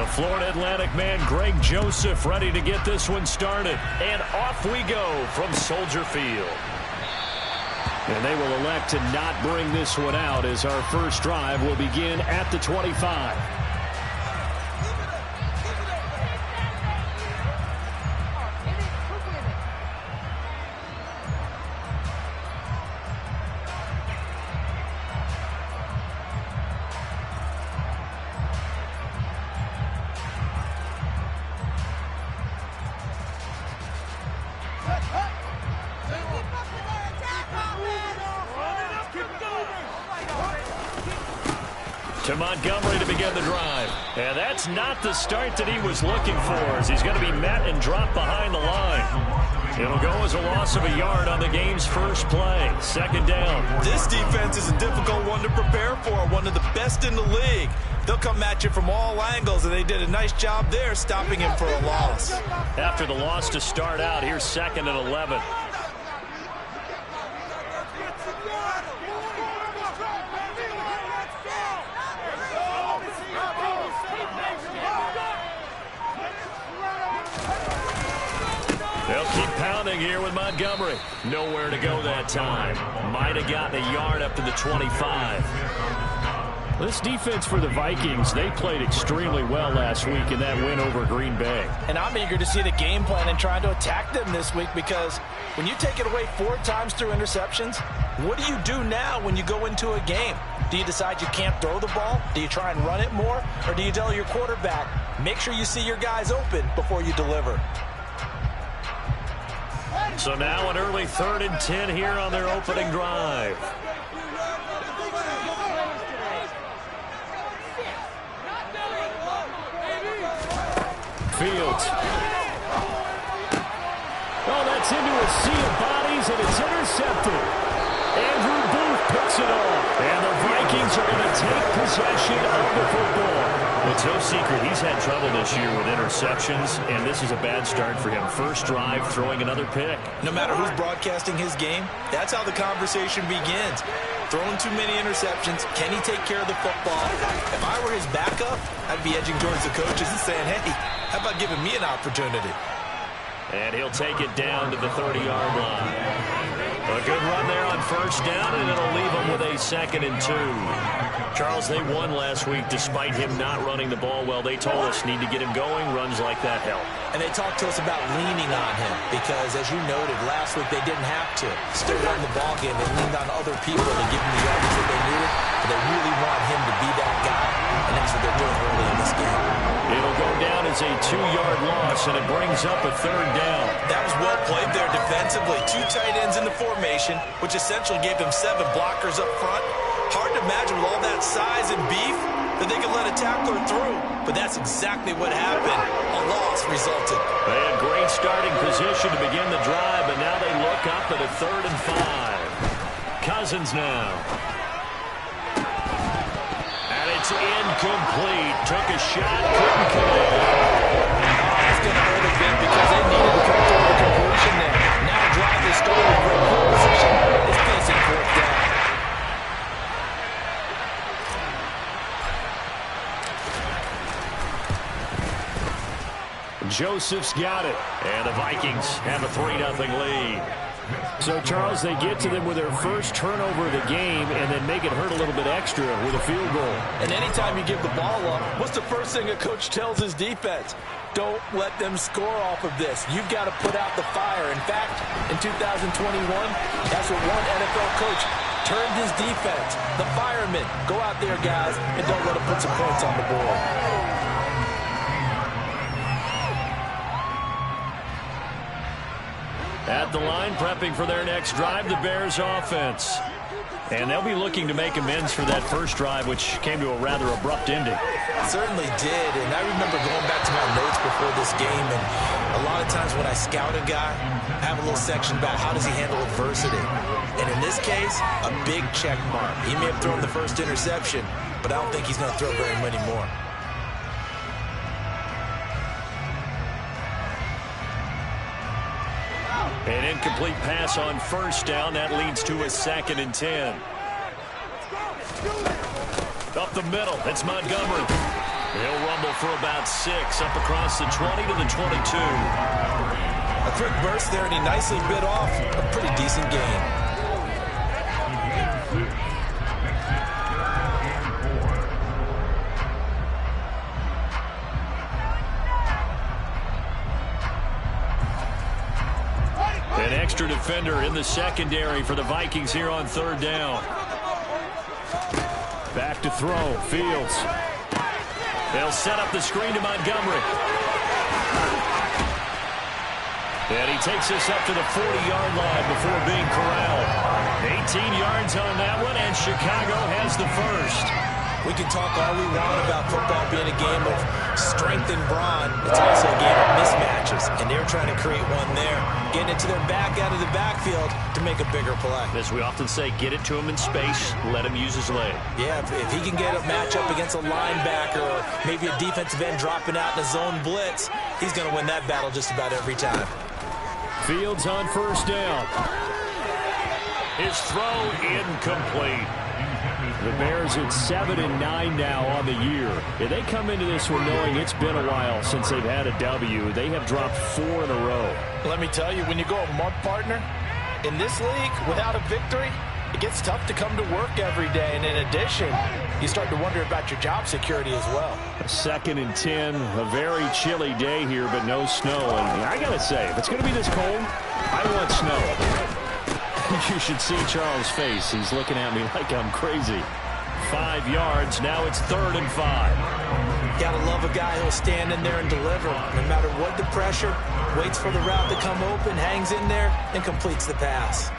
Florida Atlantic man Greg Joseph ready to get this one started. And off we go from Soldier Field. And they will elect to not bring this one out as our first drive will begin at the 25. To Montgomery to begin the drive. And that's not the start that he was looking for, as he's going to be met and dropped behind the line. It'll go as a loss of a yard on the game's first play. Second down. This defense is a difficult one to prepare for, one of the best in the league. They'll come at you from all angles, and they did a nice job there stopping him for a loss. After the loss to start out, here's 2nd and 11. They'll keep pounding here with Montgomery. Nowhere to go that time. Might have gotten a yard up to the 25. This defense for the Vikings, they played extremely well last week in that win over Green Bay. And I'm eager to see the game plan and trying to attack them this week, because when you take it away 4 times through interceptions, what do you do now when you go into a game? Do you decide you can't throw the ball? Do you try and run it more? Or do you tell your quarterback, make sure you see your guys open before you deliver? So now an early 3rd and 10 here on their opening drive. Fields. Oh, that's into a sea of bodies, and it's intercepted. Andrew Booth picks it off. And the Vikings are going to take possession of the football. It's no secret he's had trouble this year with interceptions, and this is a bad start for him. First drive, throwing another pick. No matter who's broadcasting his game, that's how the conversation begins. Throwing too many interceptions, can he take care of the football? If I were his backup, I'd be edging towards the coaches and saying, hey, how about giving me an opportunity? And he'll take it down to the 30-yard line. A good run there on first down, and it'll leave him with a 2nd and 2. Charles, they won last week despite him not running the ball well. They told us need to get him going. Runs like that help. And they talked to us about leaning on him because, as you noted, last week they didn't have to. Still won the ball game. They leaned on other people to give them the yardage that they needed. But they really want him to be that guy, and that's what they're doing early in this game. It'll go down as a 2-yard loss, and it brings up a 3rd down. That was well played there defensively. 2 tight ends in the formation, which essentially gave them 7 blockers up front. Hard to imagine with all that size and beef that they could let a tackler through. But that's exactly what happened. A loss resulted. They had great starting position to begin the drive, but now they look up at a 3rd and 5. Cousins now. And it's incomplete. Took a shot, couldn't connect. It's going to hurt a bit because they needed to come through the completion there. Now the drive is started with great field position. It's facing 4th down. Joseph's got it. And the Vikings have a 3-0 lead. So, Charles, they get to them with their first turnover of the game and then make it hurt a little bit extra with a field goal. And anytime you give the ball up, what's the first thing a coach tells his defense? Don't let them score off of this. You've got to put out the fire. In fact, in 2021, that's what one NFL coach turned his defense. The firemen. Go out there, guys, and don't let them put some points on the board. At the line, prepping for their next drive, the Bears offense. And they'll be looking to make amends for that first drive, which came to a rather abrupt ending. It certainly did, and I remember going back to my notes before this game, and a lot of times when I scout a guy, I have a little section about how does he handle adversity. And in this case, a big check mark. He may have thrown the first interception, but I don't think he's going to throw very many more. An incomplete pass on first down. That leads to a 2nd and 10. Up the middle. It's Montgomery. He'll rumble for about 6 up across the 20 to the 22. A quick burst there, and he nicely bit off a pretty decent gain. An extra defender in the secondary for the Vikings here on 3rd down. Back to throw. Fields. They'll set up the screen to Montgomery. And he takes this up to the 40-yard line before being corralled. 18 yards on that one, and Chicago has the first. We can talk all we want about football being a game of strength and brawn. It's also a game of mismatches, and they're trying to create one there. Getting it to their back out of the backfield to make a bigger play. As we often say, get it to him in space, let him use his leg. Yeah, if he can get a matchup against a linebacker or maybe a defensive end dropping out in a zone blitz, he's going to win that battle just about every time. Fields on 1st down. His throw incomplete. The Bears at 7-9 now on the year. Yeah, they come into this one knowing it's been a while since they've had a W. They have dropped 4 in a row. Let me tell you, when you go a month, partner, in this league, without a victory, it gets tough to come to work every day. And in addition, you start to wonder about your job security as well. 2nd and 10, a very chilly day here, but no snow. And I got to say, if it's going to be this cold, I want snow. You should see Charles' face. He's looking at me like I'm crazy. 5 yards. Now it's 3rd and 5. Gotta love a guy who'll stand in there and deliver. No matter what the pressure, waits for the route to come open, hangs in there, and completes the pass.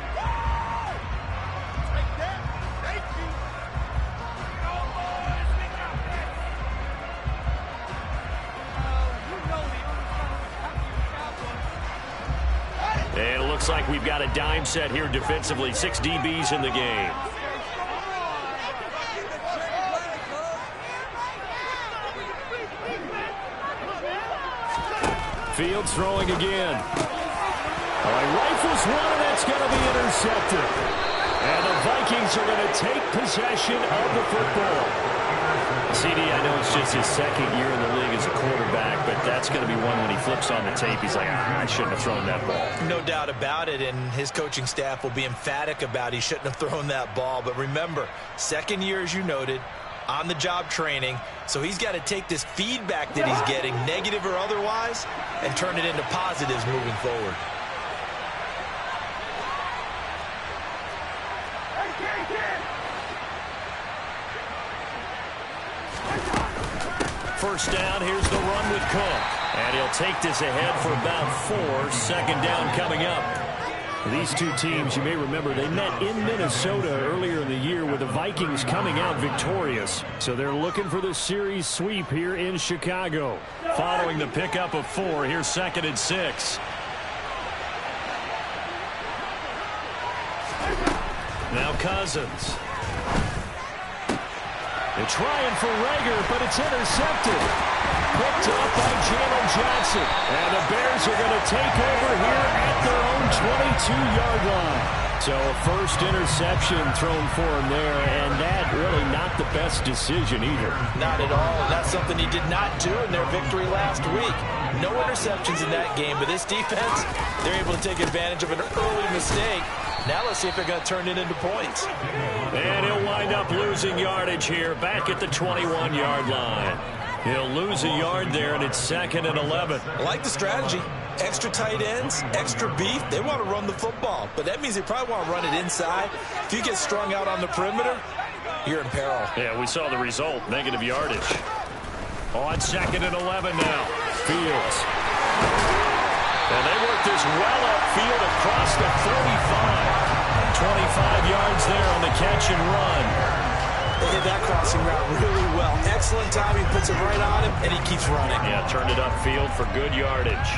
And it looks like we've got a dime set here defensively. 6 DBs in the game. Fields throwing again. All right, rifles one, and that's going to be intercepted. And the Vikings are going to take possession of the football. CD, I know it's just his 2nd year in the league as a quarterback, but that's going to be one when he flips on the tape. He's like, I shouldn't have thrown that ball. No doubt about it, and his coaching staff will be emphatic about he shouldn't have thrown that ball. But remember, 2nd year, as you noted, on-the-job training, so he's got to take this feedback that he's getting, negative or otherwise, and turn it into positives moving forward. First down, here's the run with Cook. And he'll take this ahead for about 4. 2nd down coming up. These two teams, you may remember, they met in Minnesota earlier in the year with the Vikings coming out victorious. So they're looking for the series sweep here in Chicago. Following the pickup of 4, here's 2nd and 6. Now Cousins. They're trying for Rager, but it's intercepted. Picked up by Jalen Johnson. And the Bears are going to take over here at their own 22-yard line. So a first interception thrown for him there, and that really not the best decision either. Not at all. That's something he did not do in their victory last week. No interceptions in that game, but this defense, they're able to take advantage of an early mistake. Now let's see if they're going to turn it into points. And he'll wind up losing yardage here back at the 21-yard line. He'll lose a yard there, and it's 2nd and 11. I like the strategy. Extra tight ends, extra beef. They want to run the football, but that means they probably want to run it inside. If you get strung out on the perimeter, you're in peril. Yeah, we saw the result, negative yardage. On 2nd and 11 now. Fields. And they work this well upfield across the 35. 25 yards there on the catch and run. They hit that crossing route really well. Excellent timing, puts it right on him, and he keeps running. Yeah, turned it upfield for good yardage.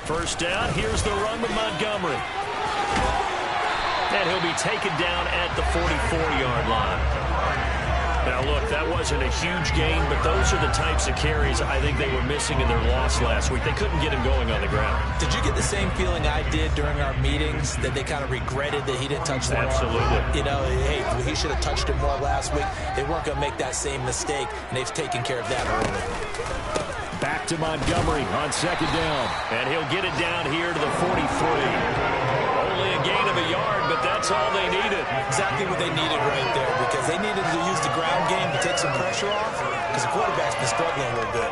First down, here's the run with Montgomery. And he'll be taken down at the 44-yard line. Now look, That wasn't a huge gain, but those are the types of carries I think they were missing in their loss last week. They couldn't get him going on the ground. Did you get the same feeling I did during our meetings, that they kind of regretted that he didn't touch the ball? Absolutely. You know, hey, he should have touched it more last week. They weren't going to make that same mistake, and they've taken care of that early. Back to Montgomery on second down. And he'll get it down here to the 43. Only a gain of a yard, but that's all they needed. Exactly what they needed right there, because they needed to use the ground game to take some pressure off, because the quarterback's been struggling a little bit.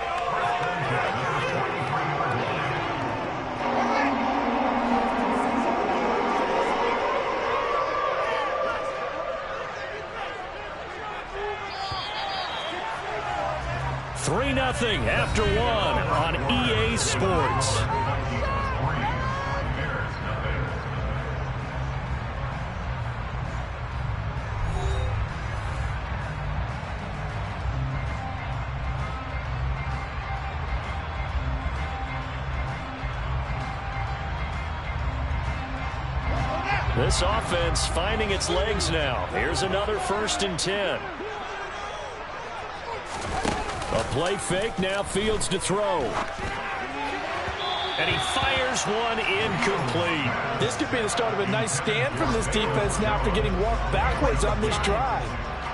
Three 3-0 after one on EA Sports. This offense finding its legs now. Here's another 1st and 10. A play fake, now Fields to throw. And he fires one incomplete. This could be the start of a nice stand from this defense now after getting walked backwards on this drive.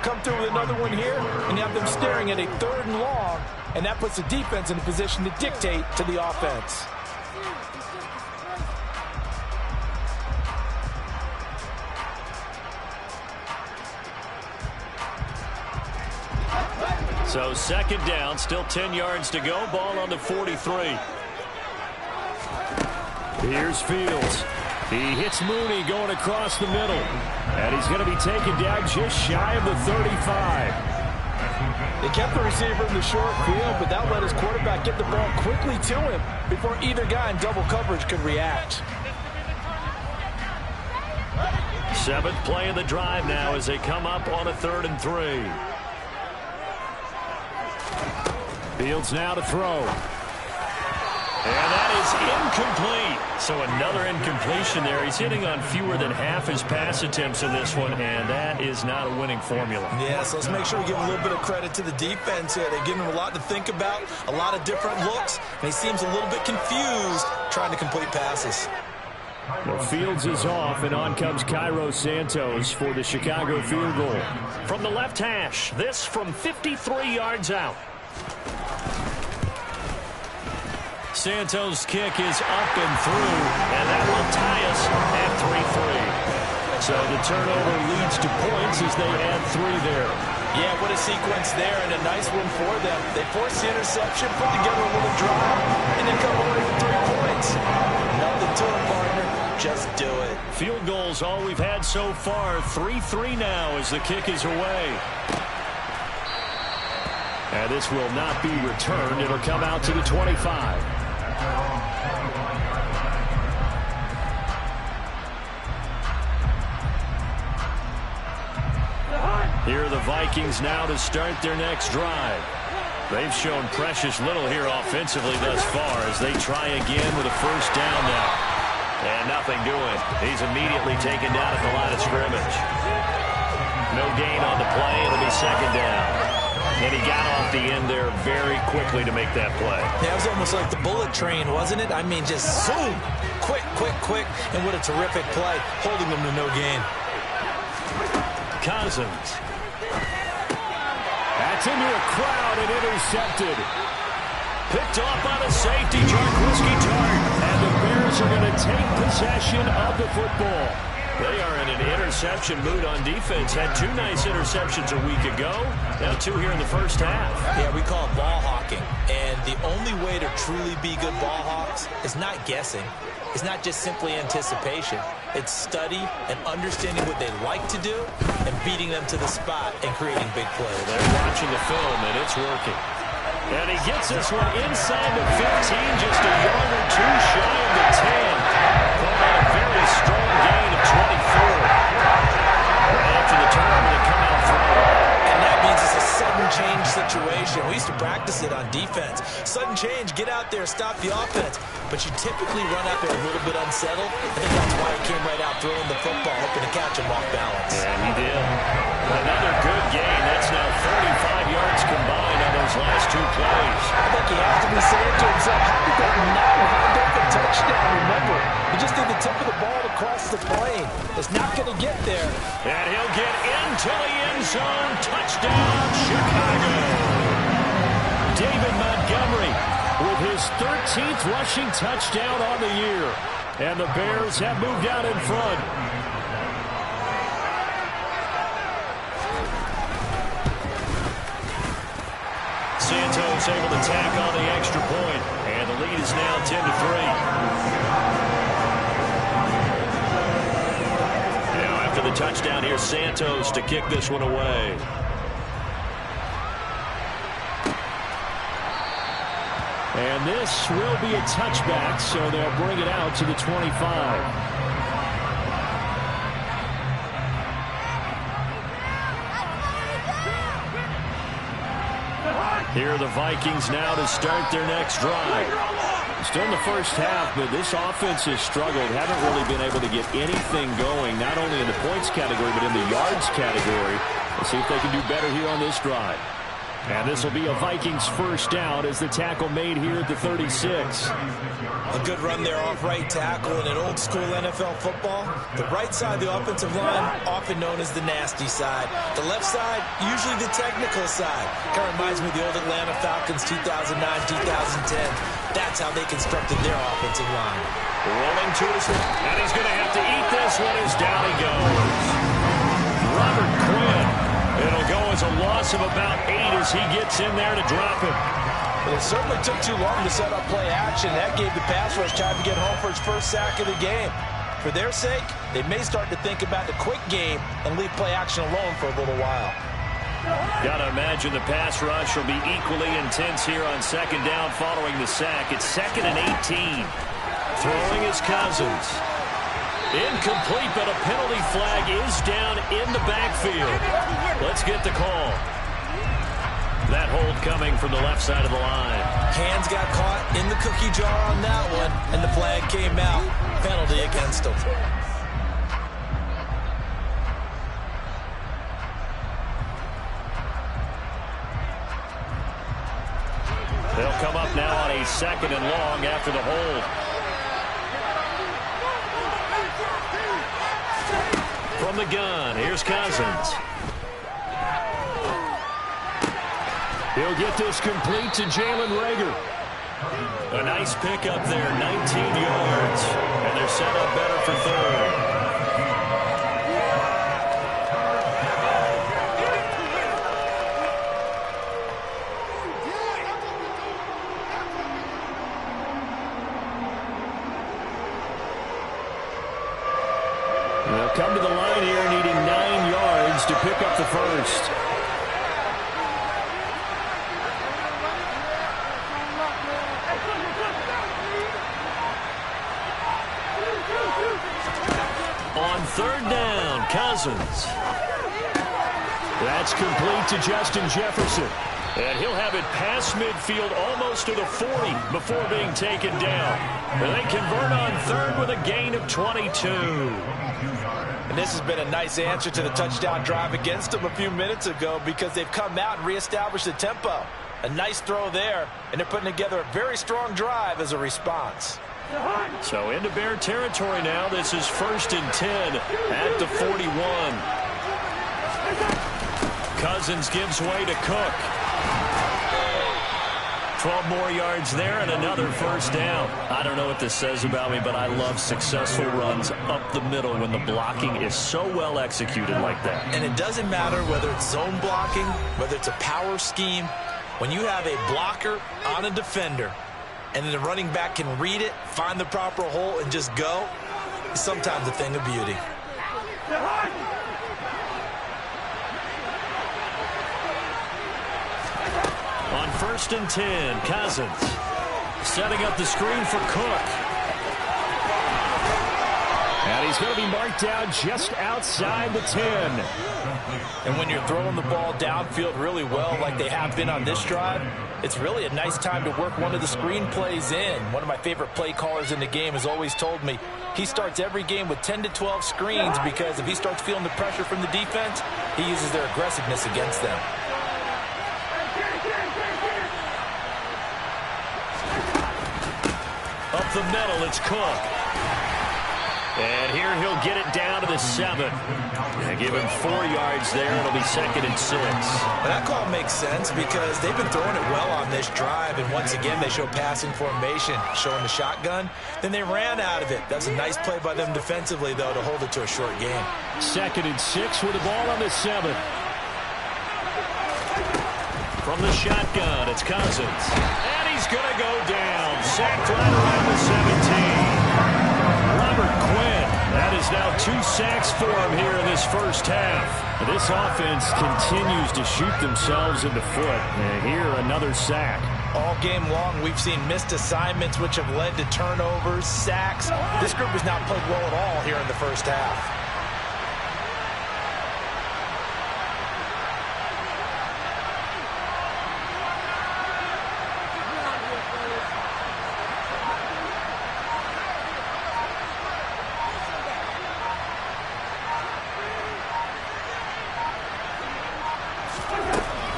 Come through with another one here, and you have them staring at a 3rd and long, and that puts the defense in a position to dictate to the offense. So 2nd down, still 10 yards to go. Ball on the 43. Here's Fields. He hits Mooney going across the middle. And he's going to be taken down just shy of the 35. They kept the receiver in the short field, but that let his quarterback get the ball quickly to him before either guy in double coverage could react. 7th play of the drive now as they come up on a 3rd and 3. Fields now to throw. And that is incomplete. So another incompletion there. He's hitting on fewer than half his pass attempts in this one, and that is not a winning formula. Yeah, so let's make sure we give a little bit of credit to the defense here. They're giving him a lot to think about, a lot of different looks, and he seems a little bit confused trying to complete passes. Well, Fields is off, and on comes Cairo Santos for the Chicago field goal. From the left hash, this from 53 yards out. Santos' kick is up and through, and that will tie us at 3-3. So the turnover leads to points as they add 3 there. Yeah, what a sequence there, and a nice one for them. They force the interception, put together a little drive, and then come away with 3 points. Nothing to it, partner. Just do it. Field goals all we've had so far. 3-3 now as the kick is away. And this will not be returned. It'll come out to the 25. Here are the Vikings now to start their next drive. They've shown precious little here offensively thus far as they try again with a 1st down now. And nothing doing. He's immediately taken down at the line of scrimmage. No gain on the play. It'll be 2nd down. And he got off the end there very quickly to make that play. Yeah, it was almost like the bullet train, wasn't it? I mean, just zoom. Quick, quick, quick. And what a terrific play, holding them to no gain. Cousins. That's into a crowd and intercepted. Picked off by the safety, Jarquiski Tartt. And the Bears are going to take possession of the football. They are in an interception mood on defense. Had 2 nice interceptions a week ago. Now 2 here in the first half. Yeah, we call it ball hawking. And the only way to truly be good ball hawks is not guessing. It's not just simply anticipation. It's study and understanding what they like to do and beating them to the spot and creating big plays. They're watching the film, and it's working. And he gets this one inside the 15, just a yard or 2 shy of the 10. But a very strong gain of 24. Right after the turnover, they come out throwing. And that means it's a sudden change situation. We used to practice it on defense. Sudden change, get out there, stop the offense. But you typically run out there a little bit unsettled. I think that's why he came right out throwing the football, hoping to catch him off balance. And he did. Another good gain. That's now 35 Touchdown, Chicago. David Montgomery with his 13th rushing touchdown on the year. And the Bears have moved out in front. Santos able to tack on the extra point. And the lead is now 10-3. Now after the touchdown, here's Santos to kick this one away. And this will be a touchback, so they'll bring it out to the 25. Here are the Vikings now to start their next drive. Still in the first half, but this offense has struggled. Haven't really been able to get anything going, not only in the points category, but in the yards category. Let's see if they can do better here on this drive. And this will be a Vikings first down as the tackle made here at the 36. A good run there off right tackle in an old-school NFL football. The right side of the offensive line, often known as the nasty side. The left side, usually the technical side. Kind of reminds me of the old Atlanta Falcons 2009-2010. That's how they constructed their offensive line. Rolling to his left, and he's going to have to eat this one as down he goes. Robert Quinn. It'll go as a loss of about 8 as he gets in there to drop him. Well, it certainly took too long to set up play action. That gave the pass rush time to get home for his first sack of the game. For their sake, they may start to think about the quick game and leave play action alone for a little while. Got to imagine the pass rush will be equally intense here on second down following the sack. It's 2nd and 18. Throwing is Cousins. Incomplete, but a penalty flag is down in the backfield. Let's get the call. That hold coming from the left side of the line. Hands got caught in the cookie jar on that one, and the flag came out. Penalty against him. They'll come up now on a 2nd and long after the hold. From the gun, here's Cousins. He'll get this complete to Jalen Reagor. A nice pickup there, 19 yards. And they're set up better for third. They'll come to the line here needing 9 yards to pick up the first. On 3rd down, Cousins. That's complete to Justin Jefferson. And he'll have it past midfield almost to the 40 before being taken down. And they convert on 3rd with a gain of 22. And this has been a nice answer to the touchdown drive against them a few minutes ago because they've come out and reestablished the tempo. A nice throw there, and they're putting together a very strong drive as a response. So into Bear territory now. This is 1st and 10 at the 41. Cousins gives way to Cook. 12 more yards there and another first down. I don't know what this says about me, but I love successful runs up the middle when the blocking is so well executed like that. And it doesn't matter whether it's zone blocking, whether it's a power scheme. When you have a blocker on a defender and then the running back can read it, find the proper hole, and just go, it's sometimes a thing of beauty. On 1st and 10, Cousins setting up the screen for Cook. And he's going to be marked out just outside the 10. And when you're throwing the ball downfield really well like they have been on this drive, it's really a nice time to work one of the screen plays in. One of my favorite play callers in the game has always told me he starts every game with 10 to 12 screens because if he starts feeling the pressure from the defense, he uses their aggressiveness against them. Up the middle, it's Cook. And here he'll get it down to the 7. And give him 4 yards there. It'll be 2nd and 6. Well, that call makes sense because they've been throwing it well on this drive. And once again, they show passing formation, showing the shotgun. Then they ran out of it. That's a nice play by them defensively, though, to hold it to a short game. 2nd and 6 with the ball on the 7. From the shotgun, it's Cousins. And he's going to go down. Sacked right around the 17. Robert Quinn. That is now 2 sacks for him here in this first half. This offense continues to shoot themselves in the foot. And here, another sack. All game long, we've seen missed assignments, which have led to turnovers, sacks. This group has not played well at all here in the first half.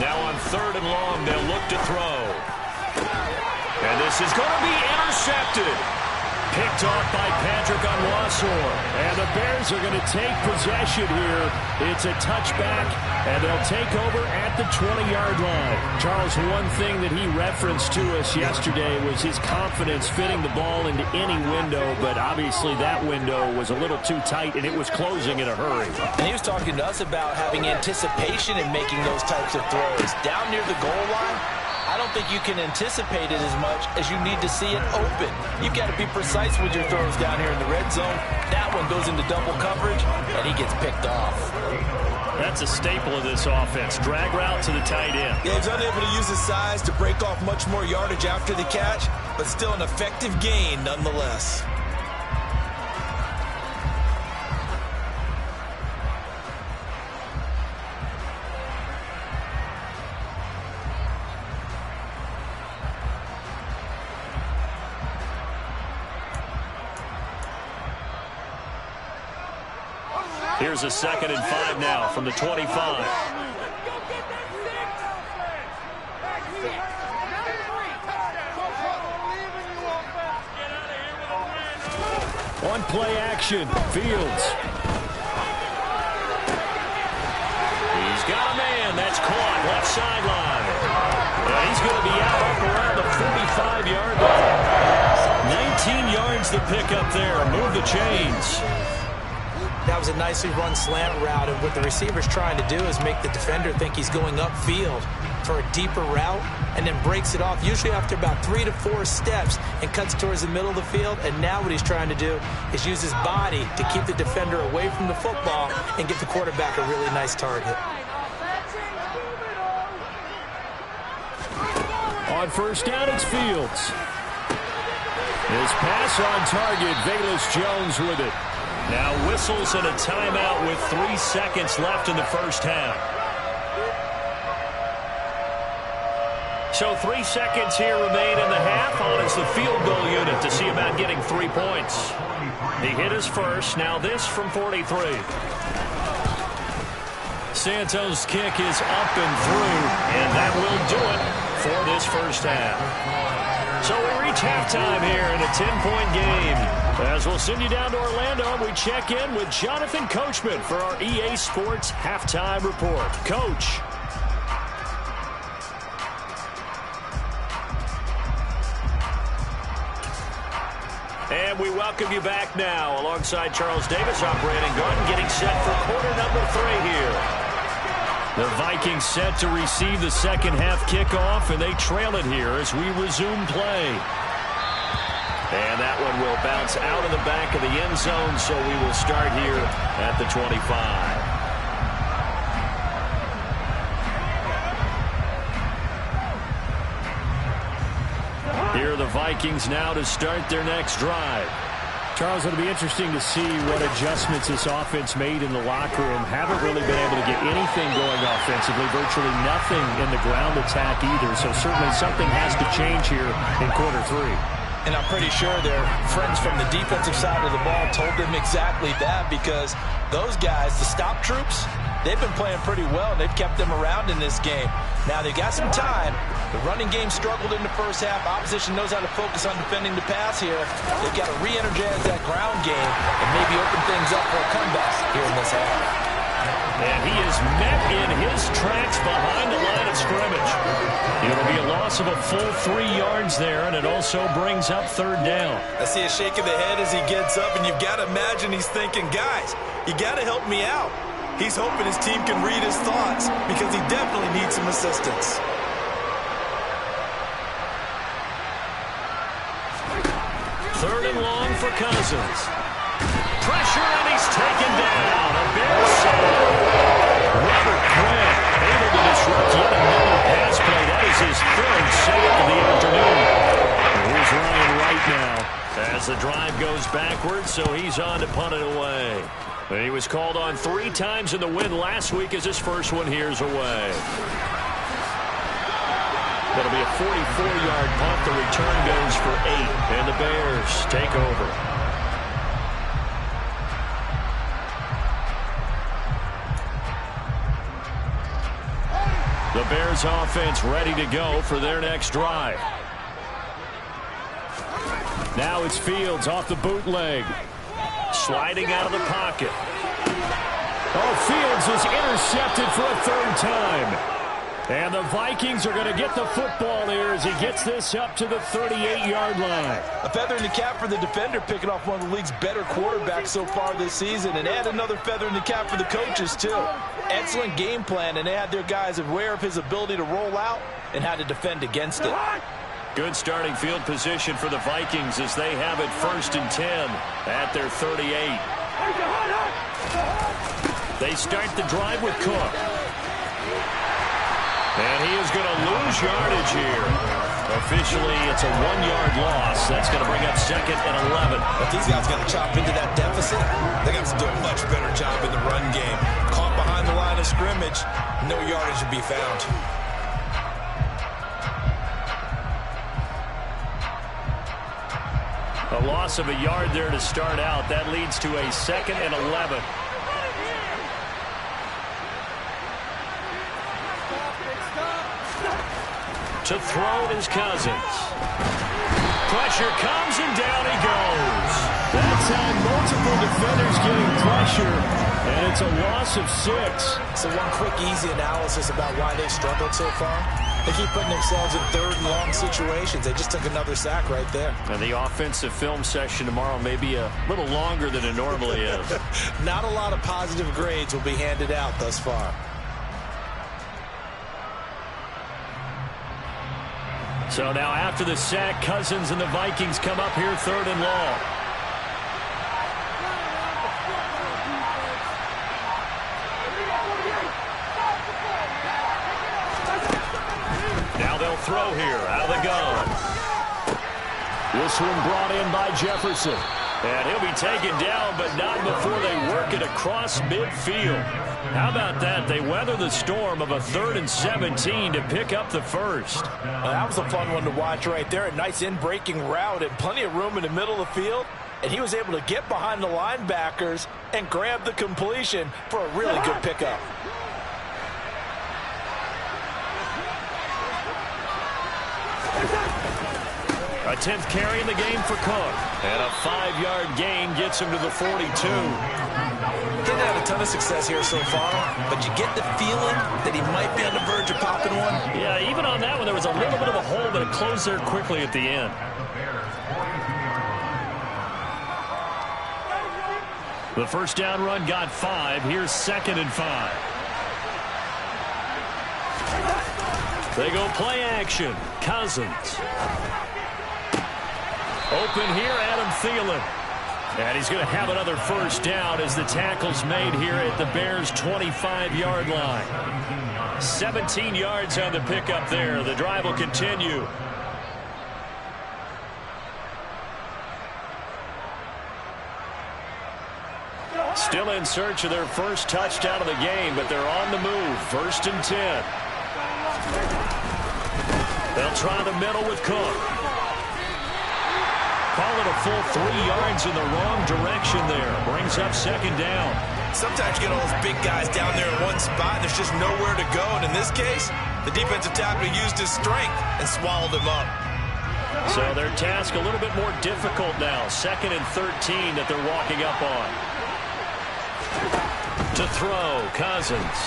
Now on 3rd and long, they'll look to throw. And this is going to be intercepted. Picked off by Patrick Onwuasor. And the Bears are going to take possession here. It's a touchback, and they'll take over at the 20-yard line. Charles, one thing that he referenced to us yesterday was his confidence fitting the ball into any window, but obviously that window was a little too tight, and it was closing in a hurry. And he was talking to us about having anticipation in making those types of throws. Down near the goal line, I don't think you can anticipate it as much as you need to see it open. You've got to be precise with your throws down here in the red zone. That one goes into double coverage, and he gets picked off. That's a staple of this offense. Drag route to the tight end. Yeah, he's unable to use his size to break off much more yardage after the catch, but still an effective gain nonetheless. Here's a 2nd and 5 now from the 25. One play action. Fields. He's got a man. That's caught. Left sideline. And he's going to be out up around the 45-yard line. 19 yards to pick up there. Move the chains. That was a nicely run slant route, and what the receiver's trying to do is make the defender think he's going upfield for a deeper route and then breaks it off, usually after about 3 to 4 steps, and cuts towards the middle of the field. And now what he's trying to do is use his body to keep the defender away from the football and give the quarterback a really nice target. On 1st down, it's Fields. His pass on target, Velus Jones with it. Now whistles and a timeout with 3 seconds left in the first half. So 3 seconds here remain in the half. On is the field goal unit to see about getting 3 points. He hit his first. Now this from 43. Santos' kick is up and through, and that will do it for this first half. So we reach halftime here in a 10-point game. As we'll send you down to Orlando, we check in with Jonathan Coachman for our EA Sports Halftime Report. Coach. And we welcome you back now alongside Charles Davis. I'm Brandon Garden getting set for quarter number 3 here. The Vikings set to receive the second half kickoff, and they trail it here as we resume play. And that one will bounce out of the back of the end zone, so we will start here at the 25. Here are the Vikings now to start their next drive. Charles, it'll be interesting to see what adjustments this offense made in the locker room. Haven't really been able to get anything going offensively, virtually nothing in the ground attack either. So certainly something has to change here in quarter 3. And I'm pretty sure their friends from the defensive side of the ball told them exactly that, because those guys, the stop troops, they've been playing pretty well, and they've kept them around in this game. Now, they got some time. The running game struggled in the first half. Opposition knows how to focus on defending the pass here. They've got to re-energize that ground game and maybe open things up for a comeback here in this half. And he is met in his tracks behind the line of scrimmage. It'll be a loss of a full 3 yards there, and it also brings up third down. I see a shake of the head as he gets up, and you've got to imagine he's thinking, guys, you got to help me out. He's hoping his team can read his thoughts because he definitely needs some assistance. Third and long for Cousins. Pressure, and he's taken down. A Bears sack. Robert Quinn able to disrupt yet another pass play. That is his third sack of the afternoon. And here's Ryan Wright now as the drive goes backwards, so he's on to punt it away. And he was called on 3 times in the win last week as his first one here's away. That'll be a 44-yard punt. The return goes for 8, and the Bears take over. The Bears offense ready to go for their next drive. Now it's Fields off the bootleg. Sliding out of the pocket. Oh, Fields is intercepted for a 3rd time. And the Vikings are going to get the football here as he gets this up to the 38-yard line. A feather in the cap for the defender, picking off one of the league's better quarterbacks so far this season. And add another feather in the cap for the coaches, too. Excellent game plan, and they had their guys aware of his ability to roll out and how to defend against it. Good starting field position for the Vikings as they have it 1st and 10 at their 38. They start the drive with Cook. And he is going to lose yardage here. Officially, it's a 1-yard loss. That's going to bring up 2nd and 11. But these guys got to chop into that deficit. They got to do a much better job in the run game. Caught behind the line of scrimmage, no yardage to be found. A loss of a yard there to start out. That leads to a 2nd and 11. To throw is Cousins. Pressure comes, and down he goes. That time, multiple defenders getting pressure, and it's a loss of 6. So one quick, easy analysis about why they struggled so far. They keep putting themselves in 3rd and long situations. They just took another sack right there. And the offensive film session tomorrow may be a little longer than it normally is. Not a lot of positive grades will be handed out thus far. So now after the sack, Cousins and the Vikings come up here 3rd and long. Now they'll throw here out of the gun. This one brought in by Jefferson. And he'll be taken down, but not before they work it across midfield. How about that? They weather the storm of a 3rd and 17 to pick up the first. Well, that was a fun one to watch right there. A nice in-breaking route and plenty of room in the middle of the field. And he was able to get behind the linebackers and grab the completion for a really good pickup. A 10th carry in the game for Cook. And a 5-yard gain gets him to the 42. Didn't have a ton of success here so far, but you get the feeling that he might be on the verge of popping one. Yeah, even on that one, there was a little bit of a hole, but it closed there quickly at the end. The first down run got 5. Here's 2nd and 5. They go play action. Cousins. Open here, Adam Thielen. And he's going to have another first down as the tackle's made here at the Bears' 25-yard line. 17 yards on the pickup there. The drive will continue. Still in search of their first touchdown of the game, but they're on the move. 1st and 10. They'll try the middle with Cook. Call it a full 3 yards in the wrong direction there. Brings up 2nd down. Sometimes you get all those big guys down there in one spot, and there's just nowhere to go. And in this case, the defensive tackle used his strength and swallowed him up. So their task a little bit more difficult now. 2nd and 13 that they're walking up on. To throw, Cousins.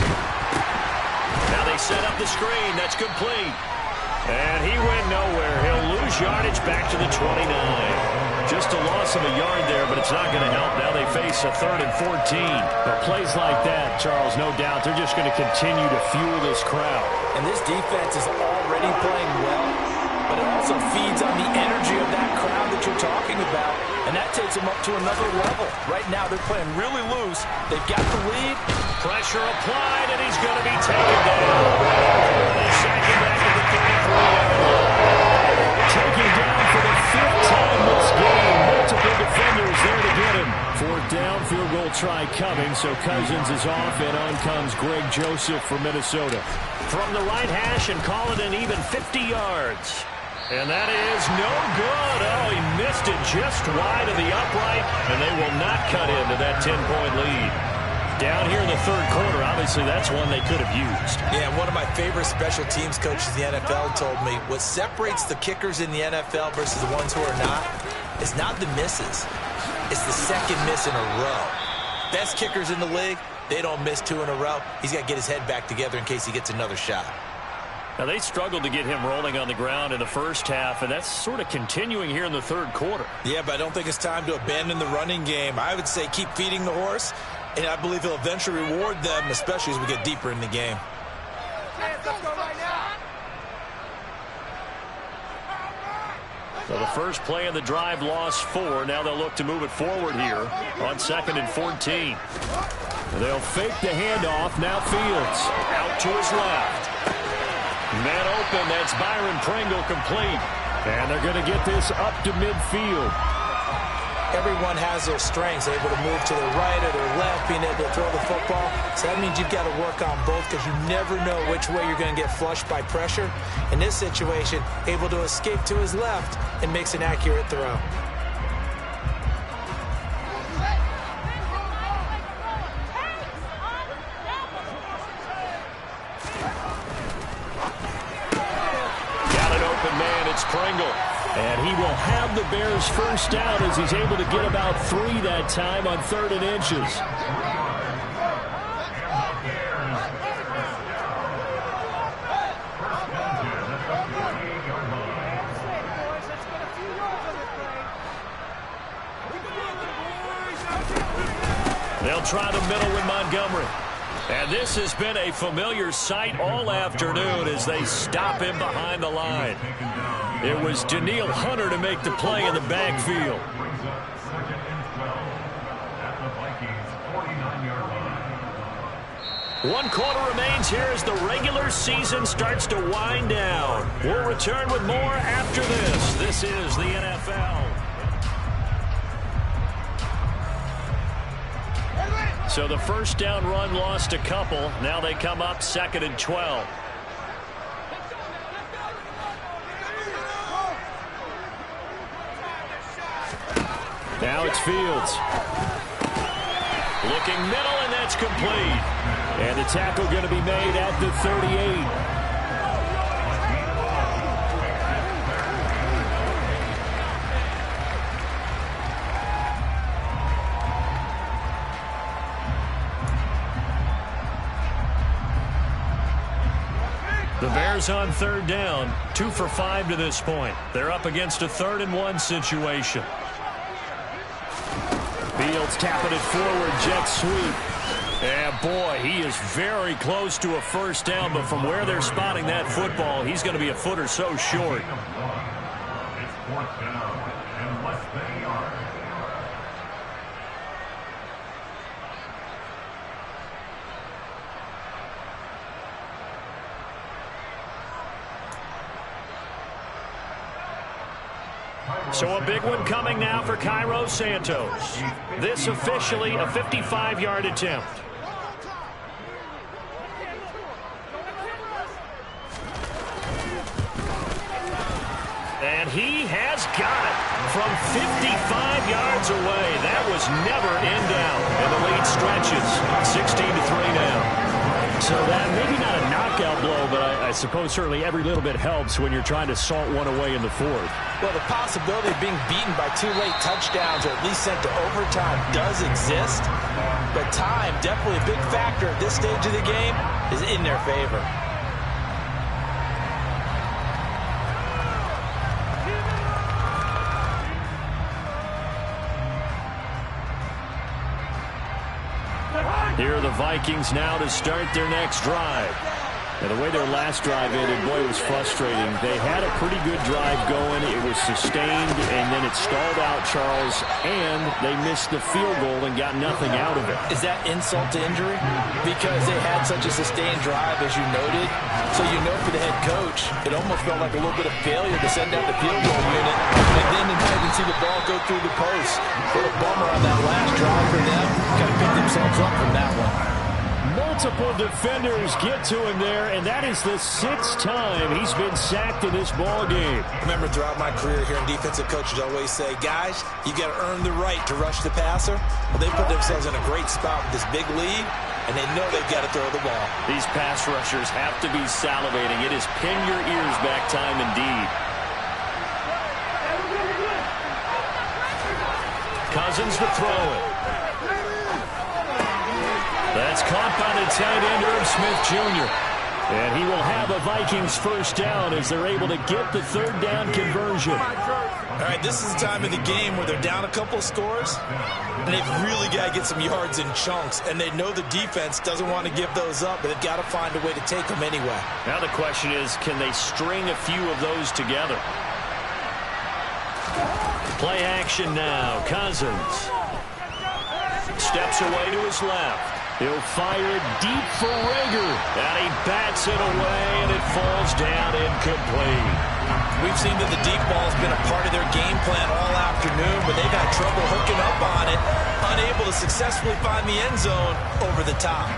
Now they set up the screen. That's complete. And he went nowhere. He'll lose yardage back to the 29. Just a loss of a yard there, but it's not going to help. Now they face a 3rd and 14. But plays like that, Charles, no doubt, they're just going to continue to fuel this crowd. And this defense is already playing well, but it also feeds on the energy of that crowd that you're talking about, and that takes them up to another level. Right now they're playing really loose. They've got the lead. Pressure applied, and he's going to be taken down. They sack him back at the 33-yard line. Taken down for the 5th time this game. Multiple defenders there to get him. 4th down, field goal try coming, so Cousins is off, and on comes Greg Joseph from Minnesota. From the right hash and call it an even 50 yards. And that is no good. Oh, he missed it just wide of the upright, and they will not cut into that 10-point lead. Down here in the 3rd quarter, obviously that's one they could have used. Yeah, one of my favorite special teams coaches in the NFL told me what separates the kickers in the NFL versus the ones who are not is not the misses. It's the 2nd miss in a row. Best kickers in the league, they don't miss 2 in a row. He's got to get his head back together in case he gets another shot. Now, they struggled to get him rolling on the ground in the first half, and that's sort of continuing here in the 3rd quarter. Yeah, but I don't think it's time to abandon the running game. I would say keep feeding the horse, and I believe he'll eventually reward them, especially as we get deeper in the game. So the first play of the drive lost 4. Now they'll look to move it forward here on 2nd and 14. They'll fake the handoff. Now Fields out to his left. Man open, that's Byron Pringle complete. And they're going to get this up to midfield. Everyone has their strengths, able to move to their right or their left, being able to throw the football. So that means you've got to work on both because you never know which way you're going to get flushed by pressure. In this situation, able to escape to his left and makes an accurate throw. Pringle. And he will have the Bears first down as he's able to get about 3 that time on 3rd and inches. They'll try the middle with Montgomery. And this has been a familiar sight all afternoon as they stop him behind the line. It was Danielle Hunter to make the play in the backfield. One quarter remains here as the regular season starts to wind down. We'll return with more after this. This is the NFL. So the first down run lost a couple. Now they come up 2nd and 12. Now it's Fields. Looking middle, and that's complete. And the tackle going to be made at the 38. The Bears on 3rd down, 2 for 5 to this point. They're up against a 3rd and 1 situation. Fields tapping it forward, jet sweep. And boy, he is very close to a first down, but from where they're spotting that football, he's going to be a foot or so short. It's 4th down and less than a yard. So a big one coming now for Cairo Santos. This officially a 55-yard attempt. And he has got it from 55 yards away. That was never in doubt. And the lead stretches 16-3 now. So that maybe not a knockout blow, but I suppose certainly every little bit helps when you're trying to salt one away in the fourth. Well, the possibility of being beaten by 2 late touchdowns or at least sent to overtime does exist. But time, definitely a big factor at this stage of the game, is in their favor. Here are the Vikings now to start their next drive. And the way their last drive ended, boy, it was frustrating. They had a pretty good drive going. It was sustained, and then it stalled out, Charles, and they missed the field goal and got nothing out of it. Is that insult to injury? Because they had such a sustained drive, as you noted. So you know for the head coach, it almost felt like a little bit of failure to send out the field goal unit, and then to not even see the ball go through the post. What a bummer on that last drive for them. Got to pick themselves up from that one. Multiple defenders get to him there, and that is the 6th time he's been sacked in this ball game. Remember, throughout my career here, defensive coaches always say, guys, you got to earn the right to rush the passer. Well, they put themselves in a great spot with this big lead, and they know they've got to throw the ball. These pass rushers have to be salivating. It is pin your ears back time indeed. Cousins to throw it. That's caught by the tight end, Irv Smith Jr. And he will have a Vikings first down as they're able to get the third down conversion. All right, this is the time of the game where they're down a couple scores, and they've really got to get some yards in chunks, and they know the defense doesn't want to give those up, but they've got to find a way to take them anyway. Now the question is, can they string a few of those together? Play action now. Cousins steps away to his left. He'll fire it deep for Rager. And he bats it away, and it falls down incomplete. We've seen that the deep ball's been a part of their game plan all afternoon, but they've had trouble hooking up on it, unable to successfully find the end zone over the top.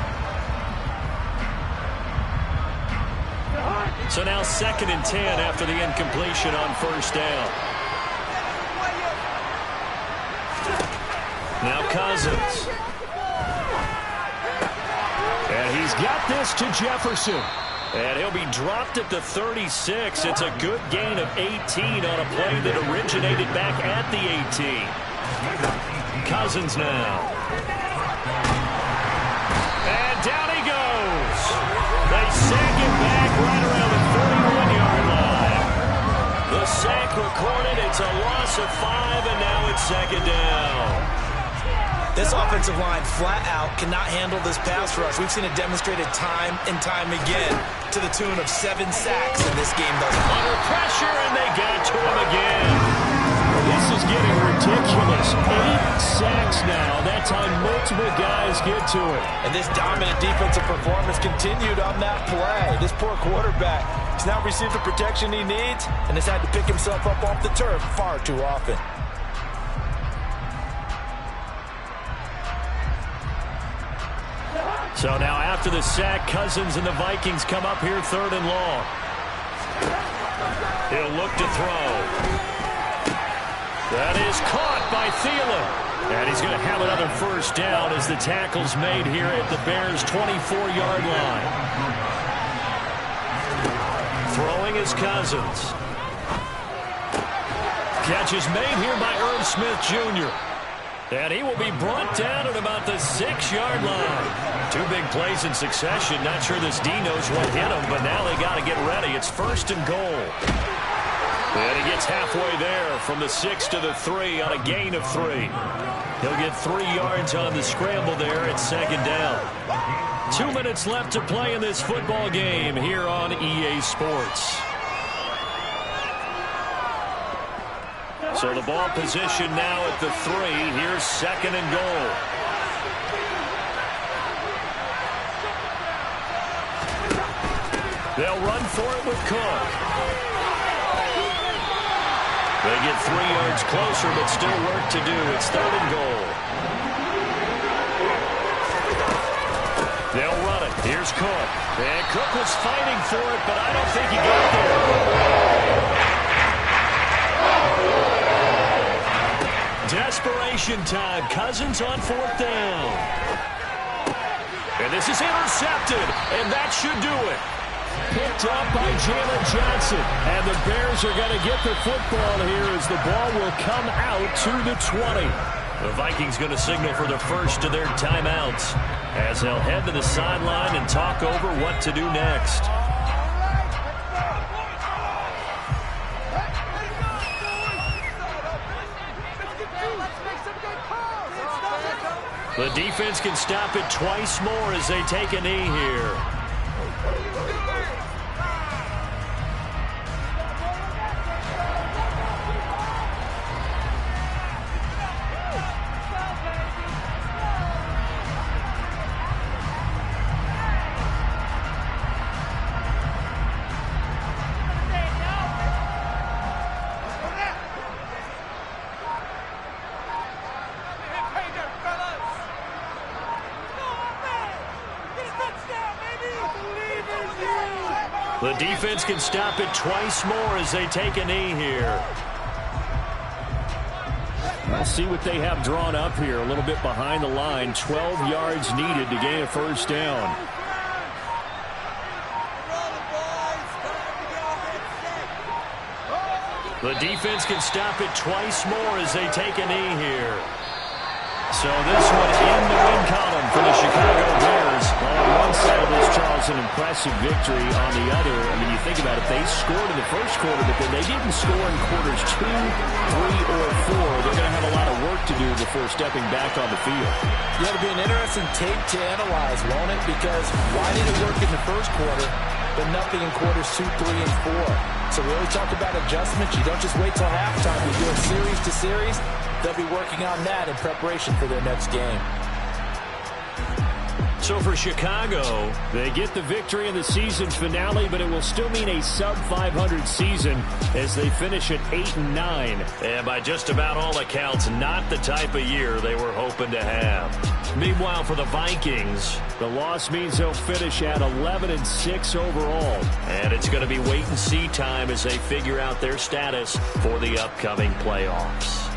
So now 2nd and 10 after the incompletion on first down. Now Cousins. And he's got this to Jefferson. And he'll be dropped at the 36. It's a good gain of 18 on a play that originated back at the 18. Cousins now. And down he goes. They sack him back right around the 31-yard line. The sack recorded. It's a loss of 5, and now it's 2nd down. This offensive line flat out cannot handle this pass rush. We've seen it demonstrated time and time again to the tune of 7 sacks in this game thus far. Under pressure, and they got to him again. This is getting ridiculous. 8 sacks now. That time multiple guys get to it. And this dominant defensive performance continued on that play. This poor quarterback has not received the protection he needs and has had to pick himself up off the turf far too often. So now after the sack, Cousins and the Vikings come up here 3rd and long. He'll look to throw. That is caught by Thielen. And he's going to have another first down as the tackle's made here at the Bears' 24-yard line. Throwing is Cousins. Catch is made here by Irv Smith Jr. And he will be brought down at about the 6-yard line. 2 big plays in succession. Not sure this D knows what hit him, but now they got to get ready. It's 1st and goal. And he gets halfway there from the 6 to the 3 on a gain of 3. He'll get 3 yards on the scramble there at 2nd down. 2 minutes left to play in this football game here on EA Sports. So the ball position now at the 3. Here's 2nd and goal. They'll run for it with Cook. They get 3 yards closer, but still work to do. It's 3rd and goal. They'll run it. Here's Cook. And Cook was fighting for it, but I don't think he got there. Possession time. Cousins on 4th down. And this is intercepted, and that should do it. Picked up by Jalen Johnson. And the Bears are going to get the football here as the ball will come out to the 20. The Vikings going to signal for the first of their timeouts as they'll head to the sideline and talk over what to do next. The defense can stop it twice more as they take a knee here. The defense can stop it twice more as they take a knee here. We'll see what they have drawn up here. A little bit behind the line. 12 yards needed to gain a first down. The defense can stop it twice more as they take a knee here. So this one in the win column for the Chicago Bears. On one side of this, Charles, an impressive victory. On the other, I mean, you think about it, they scored in the first quarter, but then they didn't score in quarters 2, 3, or 4. They're going to have a lot of work to do before stepping back on the field. Yeah, it'll be an interesting tape to analyze, won't it? Because why did it work in the first quarter, but nothing in quarters 2, 3, and 4? So we always talk about adjustments. You don't just wait till halftime. You do it series to series. They'll be working on that in preparation for their next game. So for Chicago, they get the victory in the season finale, but it will still mean a sub-500 season as they finish at 8-9. And by just about all accounts, not the type of year they were hoping to have. Meanwhile, for the Vikings, the loss means they'll finish at 11-6 overall. And it's going to be wait-and-see time as they figure out their status for the upcoming playoffs.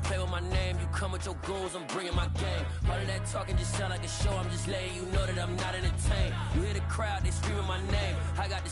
play with my name. You come with your goons, I'm bringing my game. All of that talking just sound like a show. I'm just letting you know that I'm not entertained. You hear the crowd, they screaming my name. I got the